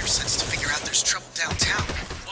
sense to figure out there's trouble downtown.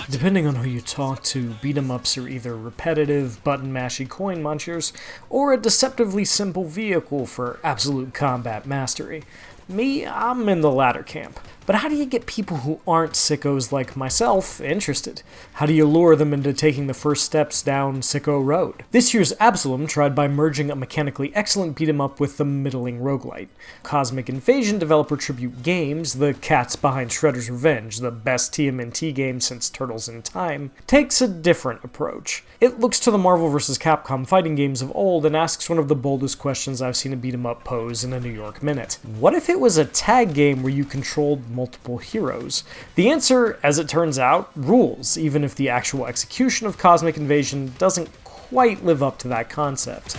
Depending on who you talk to, beat-em-ups are either repetitive, button-mashy coin munchers, or a deceptively simple vehicle for absolute combat mastery. Me, I'm in the latter camp. But how do you get people who aren't sickos like myself interested? How do you lure them into taking the first steps down Sicko Road? This year's Absalom tried by merging a mechanically excellent beat-em-up with the middling roguelite. Cosmic Invasion developer Tribute Games, the cats behind Shredder's Revenge, the best TMNT game since Turtles in Time, takes a different approach. It looks to the Marvel vs. Capcom fighting games of old and asks one of the boldest questions I've seen a beat-em-up pose in a New York Minute. What if it was a tag game where you controlled multiple heroes? The answer, as it turns out, rules, even if the actual execution of Cosmic Invasion doesn't quite live up to that concept.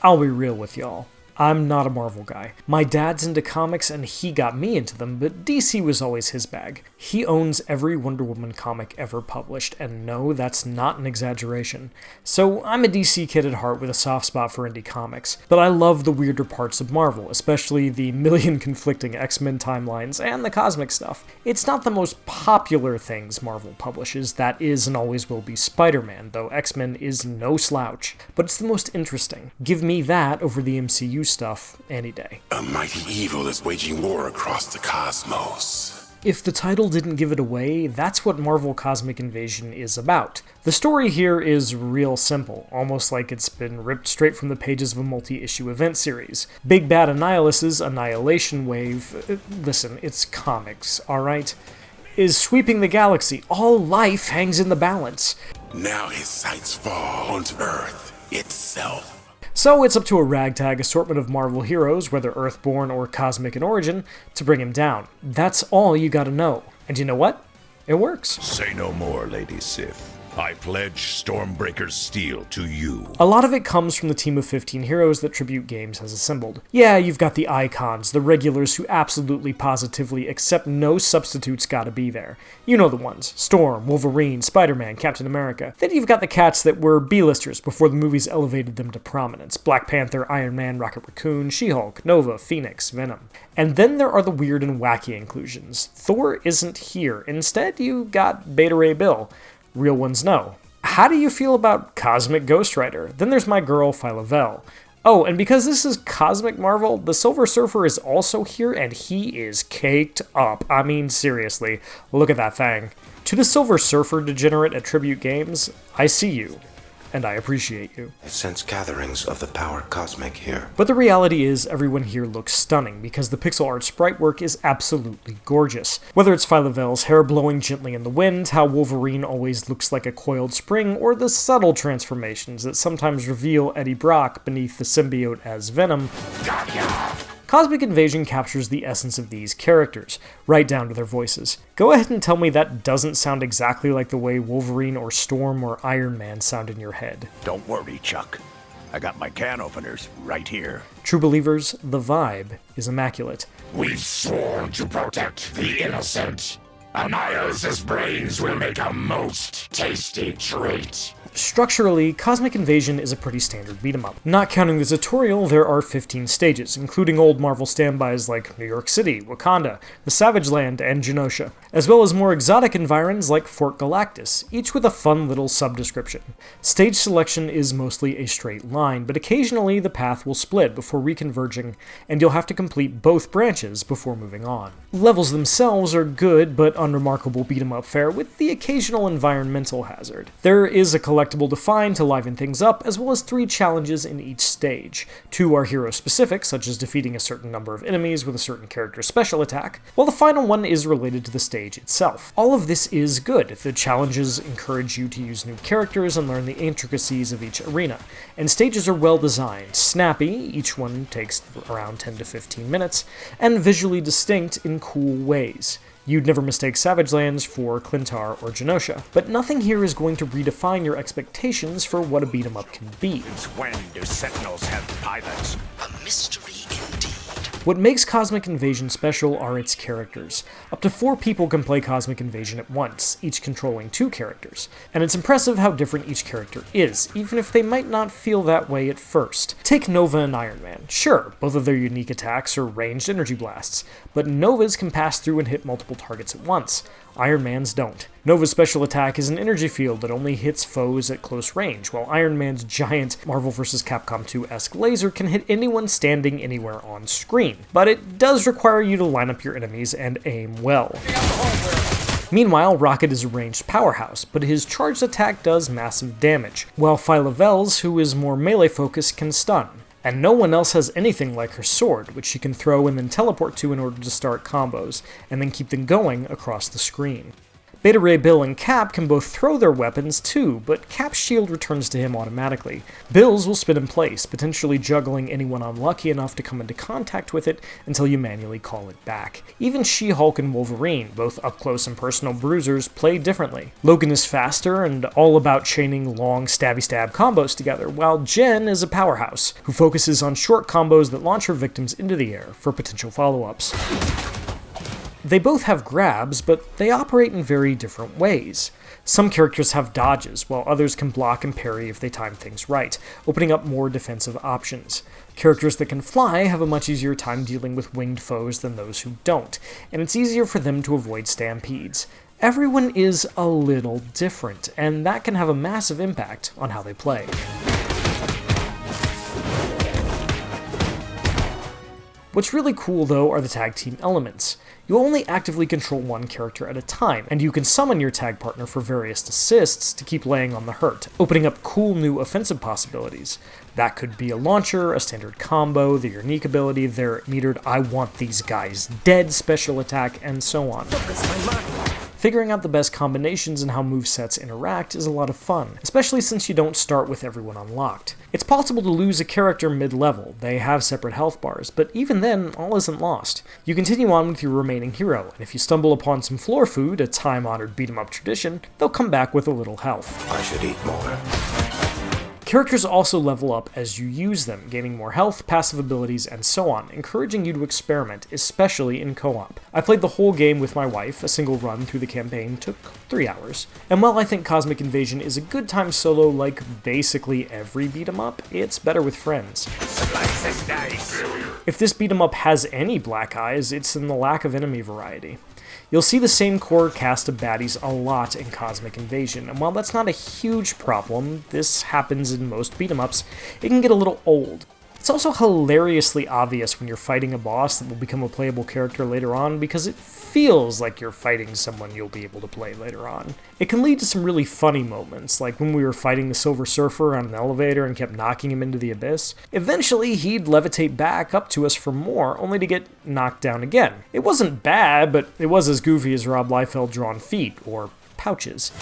I'll be real with y'all. I'm not a Marvel guy. My dad's into comics and he got me into them, but DC was always his bag. He owns every Wonder Woman comic ever published, and no, that's not an exaggeration. So I'm a DC kid at heart with a soft spot for indie comics, but I love the weirder parts of Marvel, especially the million conflicting X-Men timelines and the cosmic stuff. It's not the most popular things Marvel publishes, that is and always will be Spider-Man, though X-Men is no slouch, but it's the most interesting. Give me that over the MCU stuff any day. A mighty evil is waging war across the cosmos. If the title didn't give it away, that's what Marvel Cosmic Invasion is about. The story here is real simple, almost like it's been ripped straight from the pages of a multi-issue event series. Big Bad Annihilus's Annihilation Wave, listen, it's comics, alright? Is sweeping the galaxy. All life hangs in the balance. Now his sights fall onto Earth itself. So it's up to a ragtag assortment of Marvel heroes, whether Earthborn or cosmic in origin, to bring him down. That's all you gotta know. And you know what? It works. Say no more, Lady Sif. I pledge Stormbreaker's steel to you. A lot of it comes from the team of 15 heroes that Tribute Games has assembled. Yeah, you've got the icons, the regulars who absolutely positively accept no substitutes gotta be there. You know the ones. Storm, Wolverine, Spider-Man, Captain America. Then you've got the cats that were B-listers before the movies elevated them to prominence. Black Panther, Iron Man, Rocket Raccoon, She-Hulk, Nova, Phoenix, Venom. And then there are the weird and wacky inclusions. Thor isn't here. Instead, you got Beta Ray Bill. Real ones know. How do you feel about Cosmic Ghost Rider? Then there's my girl, Phyla-Vell. Oh, and because this is Cosmic Marvel, the Silver Surfer is also here, and he is caked up. I mean, seriously, look at that thing. To the Silver Surfer degenerate at Tribute Games, I see you. And I appreciate you. I sense gatherings of the power cosmic here. But the reality is, everyone here looks stunning, because the pixel art sprite work is absolutely gorgeous. Whether it's Phyla-Vell's hair blowing gently in the wind, how Wolverine always looks like a coiled spring, or the subtle transformations that sometimes reveal Eddie Brock beneath the symbiote as Venom, Cosmic Invasion captures the essence of these characters, right down to their voices. Go ahead and tell me that doesn't sound exactly like the way Wolverine or Storm or Iron Man sound in your head. Don't worry, Chuck. I got my can openers right here. True believers, the vibe is immaculate. We've sworn to protect the innocent. Annihilus's brains will make a most tasty treat. Structurally, Cosmic Invasion is a pretty standard beat-em-up. Not counting the tutorial, there are 15 stages, including old Marvel standbys like New York City, Wakanda, the Savage Land, and Genosha, as well as more exotic environs like Fort Galactus, each with a fun little sub-description. Stage selection is mostly a straight line, but occasionally the path will split before reconverging, and you'll have to complete both branches before moving on. Levels themselves are good but unremarkable beat-em-up fare with the occasional environmental hazard. There is a collectible to find to liven things up, as well as 3 challenges in each stage. 2 are hero-specific, such as defeating a certain number of enemies with a certain character's special attack, while the final one is related to the stage itself. All of this is good. The challenges encourage you to use new characters and learn the intricacies of each arena, and stages are well designed, snappy, each one takes around 10 to 15 minutes, and visually distinct in cool ways. You'd never mistake Savage Lands for Clintar or Genosha, but nothing here is going to redefine your expectations for what a beat-em-up can be. Since when do Sentinels have pilots? A mystery indeed. What makes Cosmic Invasion special are its characters. Up to 4 people can play Cosmic Invasion at once, each controlling 2 characters, and it's impressive how different each character is, even if they might not feel that way at first. Take Nova and Iron Man. Sure, both of their unique attacks are ranged energy blasts, but Nova's can pass through and hit multiple targets at once. Iron Man's don't. Nova's special attack is an energy field that only hits foes at close range, while Iron Man's giant Marvel vs. Capcom 2-esque laser can hit anyone standing anywhere on screen, but it does require you to line up your enemies and aim well. Meanwhile, Rocket is a ranged powerhouse, but his charged attack does massive damage, while Phyla-Vell's, who is more melee focused, can stun. And no one else has anything like her sword, which she can throw and then teleport to in order to start combos, and then keep them going across the screen. Beta Ray Bill and Cap can both throw their weapons too, but Cap's shield returns to him automatically. Bill's will spin in place, potentially juggling anyone unlucky enough to come into contact with it until you manually call it back. Even She-Hulk and Wolverine, both up-close and personal bruisers, play differently. Logan is faster and all about chaining long stabby-stab combos together, while Jen is a powerhouse, who focuses on short combos that launch her victims into the air for potential follow-ups. They both have grabs, but they operate in very different ways. Some characters have dodges, while others can block and parry if they time things right, opening up more defensive options. Characters that can fly have a much easier time dealing with winged foes than those who don't, and it's easier for them to avoid stampedes. Everyone is a little different, and that can have a massive impact on how they play. What's really cool though are the tag team elements. You only actively control one character at a time, and you can summon your tag partner for various assists to keep laying on the hurt, opening up cool new offensive possibilities. That could be a launcher, a standard combo, their unique ability, their metered I want these guys dead special attack, and so on. Figuring out the best combinations and how movesets interact is a lot of fun, especially since you don't start with everyone unlocked. It's possible to lose a character mid-level, they have separate health bars, but even then, all isn't lost. You continue on with your remaining hero, and if you stumble upon some floor food, a time-honored beat-em-up tradition, they'll come back with a little health. I should eat more. Characters also level up as you use them, gaining more health, passive abilities, and so on, encouraging you to experiment, especially in co-op. I played the whole game with my wife, a single run through the campaign took 3 hours. And while I think Cosmic Invasion is a good time solo like basically every beat-em-up, it's better with friends. If this beat-em-up has any black eyes, it's in the lack of enemy variety. You'll see the same core cast of baddies a lot in Cosmic Invasion, and while that's not a huge problem, this happens in most beat-em-ups, it can get a little old. It's also hilariously obvious when you're fighting a boss that will become a playable character later on because it feels like you're fighting someone you'll be able to play later on. It can lead to some really funny moments, like when we were fighting the Silver Surfer on an elevator and kept knocking him into the abyss. Eventually, he'd levitate back up to us for more, only to get knocked down again. It wasn't bad, but it was as goofy as Rob Liefeld drawn feet, or pouches.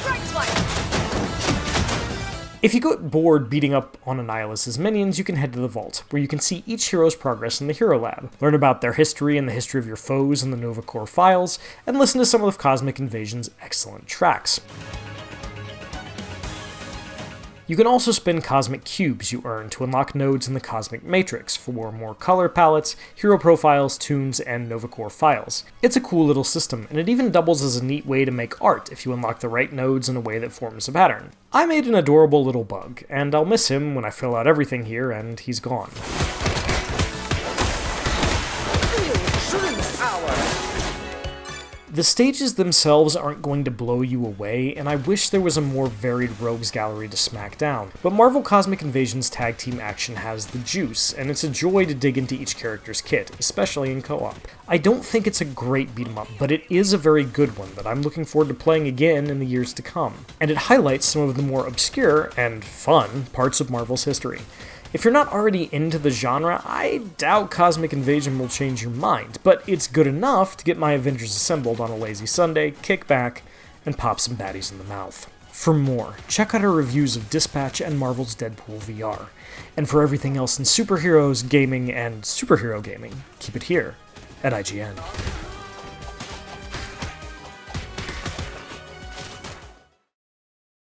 If you get bored beating up on Annihilus' minions, you can head to the Vault, where you can see each hero's progress in the Hero Lab, learn about their history and the history of your foes in the Nova Corps files, and listen to some of Cosmic Invasion's excellent tracks. You can also spin Cosmic Cubes you earn to unlock nodes in the Cosmic Matrix for more color palettes, hero profiles, tunes, and Nova Corps files. It's a cool little system, and it even doubles as a neat way to make art if you unlock the right nodes in a way that forms a pattern. I made an adorable little bug, and I'll miss him when I fill out everything here and he's gone. The stages themselves aren't going to blow you away, and I wish there was a more varied rogues gallery to smack down, but Marvel Cosmic Invasion's tag team action has the juice, and it's a joy to dig into each character's kit, especially in co-op. I don't think it's a great beat-em-up, but it is a very good one that I'm looking forward to playing again in the years to come, and it highlights some of the more obscure and fun parts of Marvel's history. If you're not already into the genre, I doubt Cosmic Invasion will change your mind, but it's good enough to get my Avengers assembled on a lazy Sunday, kick back, and pop some baddies in the mouth. For more, check out our reviews of Dispatch and Marvel's Deadpool VR. And for everything else in superheroes, gaming, and superhero gaming, keep it here at IGN.